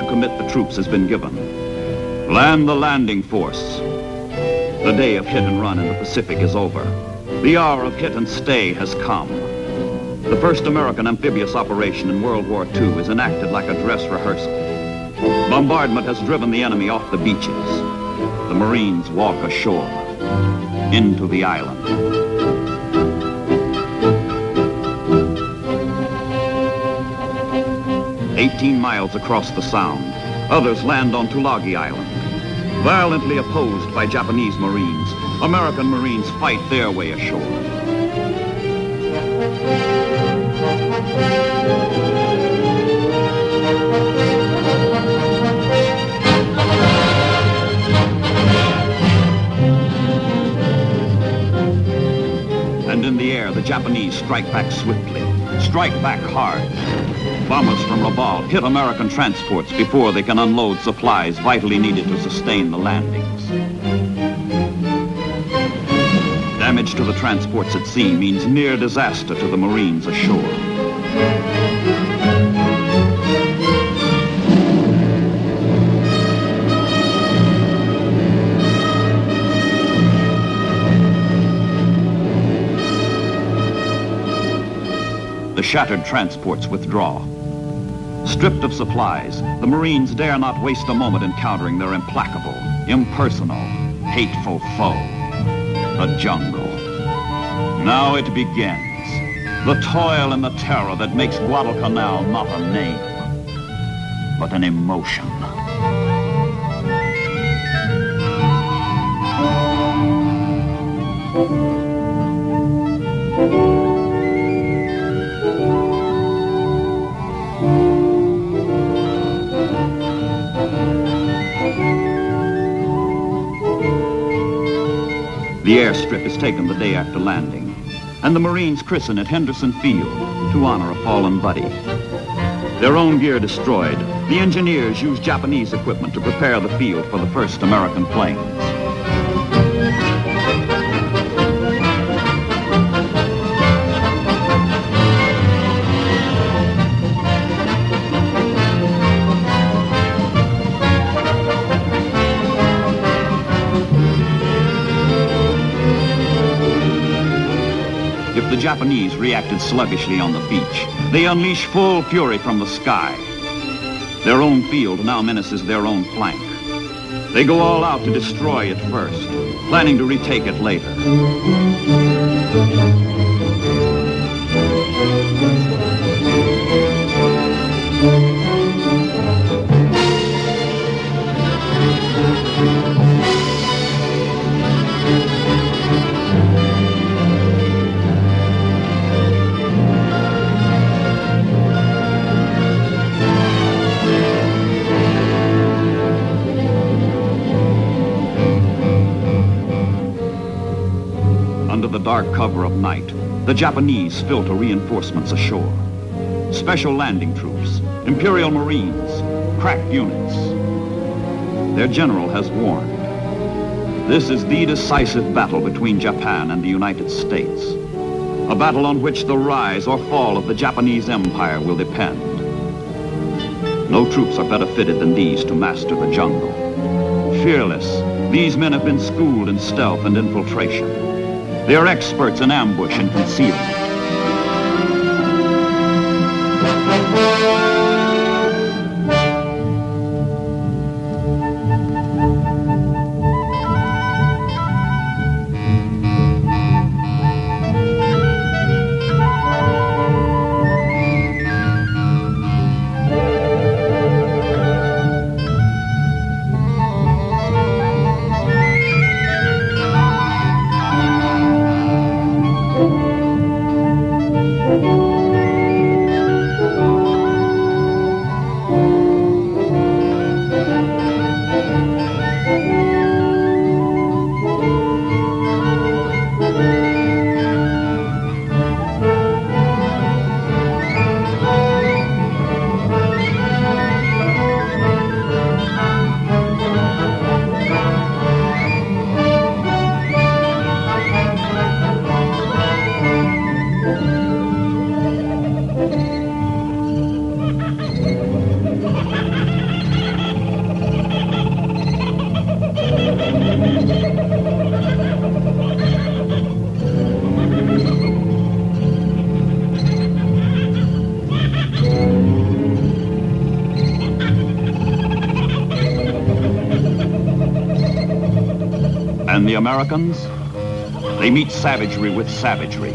to commit the troops has been given. Land the landing force. The day of hit and run in the Pacific is over. The hour of hit and stay has come. The first American amphibious operation in World War II is enacted like a dress rehearsal. Bombardment has driven the enemy off the beaches. The Marines walk ashore, into the island. "18 miles across the Sound, others land on Tulagi Island. Violently opposed by Japanese Marines, American Marines fight their way ashore. And in the air, the Japanese strike back swiftly, strike back hard. Bombers from Rabaul hit American transports before they can unload supplies vitally needed to sustain the landings. Damage to the transports at sea means near disaster to the Marines ashore. The shattered transports withdraw. Stripped of supplies, the Marines dare not waste a moment encountering their implacable, impersonal, hateful foe, the jungle. Now it begins. The toil and the terror that makes Guadalcanal not a name, but an emotion. The airstrip is taken the day after landing, and the Marines christen it Henderson Field to honor a fallen buddy. Their own gear destroyed, the engineers use Japanese equipment to prepare the field for the first American planes. If the Japanese reacted sluggishly on the beach, they unleash full fury from the sky. Their own field now menaces their own flank. They go all out to destroy it first, planning to retake it later. Under the dark cover of night, the Japanese filter reinforcements ashore. Special landing troops, Imperial Marines, crack units. Their general has warned. This is the decisive battle between Japan and the United States. A battle on which the rise or fall of the Japanese Empire will depend. No troops are better fitted than these to master the jungle. Fearless, these men have been schooled in stealth and infiltration. They are experts in ambush and concealment. And the Americans? They meet savagery with savagery.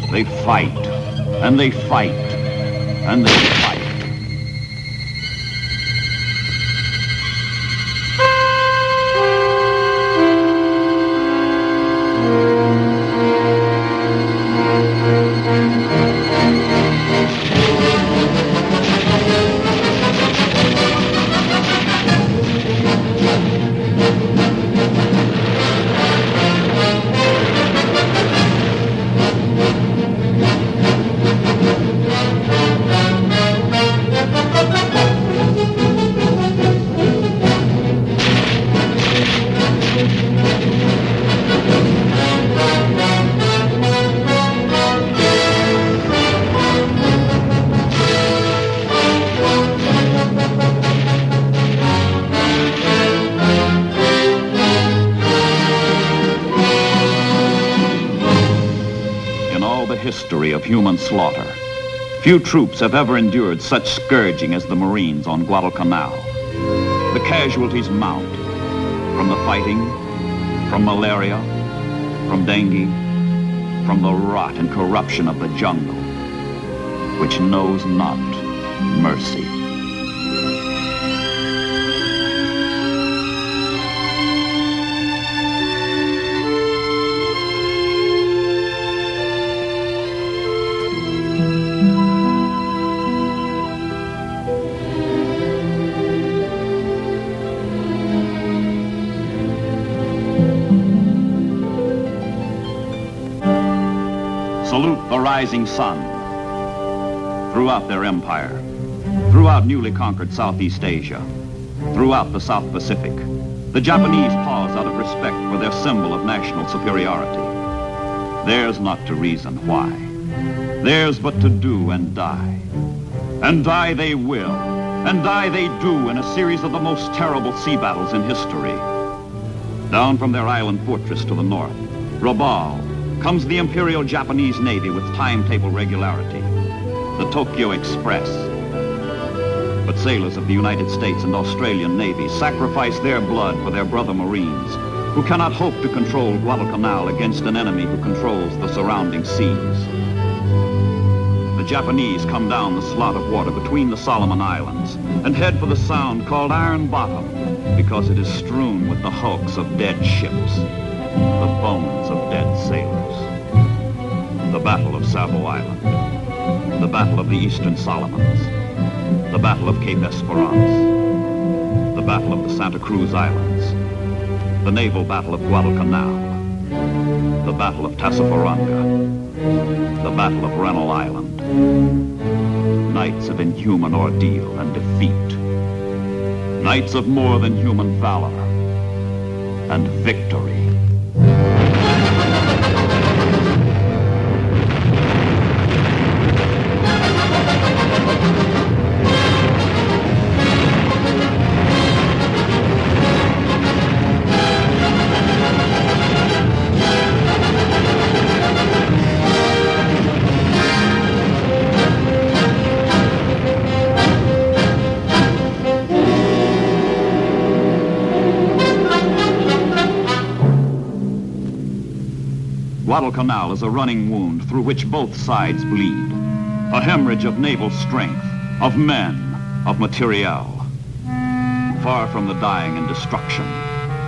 They fight, and they fight, and they fight. History of human slaughter. Few troops have ever endured such scourging as the Marines on Guadalcanal. The casualties mount from the fighting, from malaria, from dengue, from the rot and corruption of the jungle, which knows not mercy. Salute the rising sun. Throughout their empire, throughout newly conquered Southeast Asia, throughout the South Pacific, the Japanese pause out of respect for their symbol of national superiority. Theirs not to reason why. Theirs but to do and die. And die they will, and die they do in a series of the most terrible sea battles in history. Down from their island fortress to the north, Rabaul, comes the Imperial Japanese Navy with timetable regularity, the Tokyo Express. But sailors of the United States and Australian Navy sacrifice their blood for their brother Marines, who cannot hope to control Guadalcanal against an enemy who controls the surrounding seas. The Japanese come down the slot of water between the Solomon Islands and head for the sound called Iron Bottom, because it is strewn with the hulks of dead ships, the bones of dead sailors. The Battle of Savo Island, the Battle of the Eastern Solomons, the Battle of Cape Esperance, the Battle of the Santa Cruz Islands, the Naval Battle of Guadalcanal, the Battle of Tassafaronga, the Battle of Rennell Island. Nights of inhuman ordeal and defeat. Nights of more than human valor and victory. Guadalcanal is a running wound through which both sides bleed. A hemorrhage of naval strength, of men, of materiel. Far from the dying and destruction.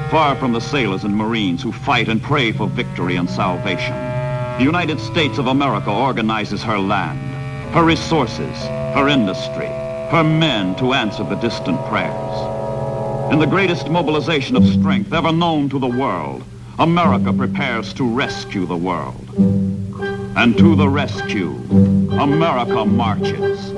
Far from the sailors and Marines who fight and pray for victory and salvation. The United States of America organizes her land, her resources, her industry, her men to answer the distant prayers. In the greatest mobilization of strength ever known to the world, America prepares to rescue the world. And to the rescue, America marches.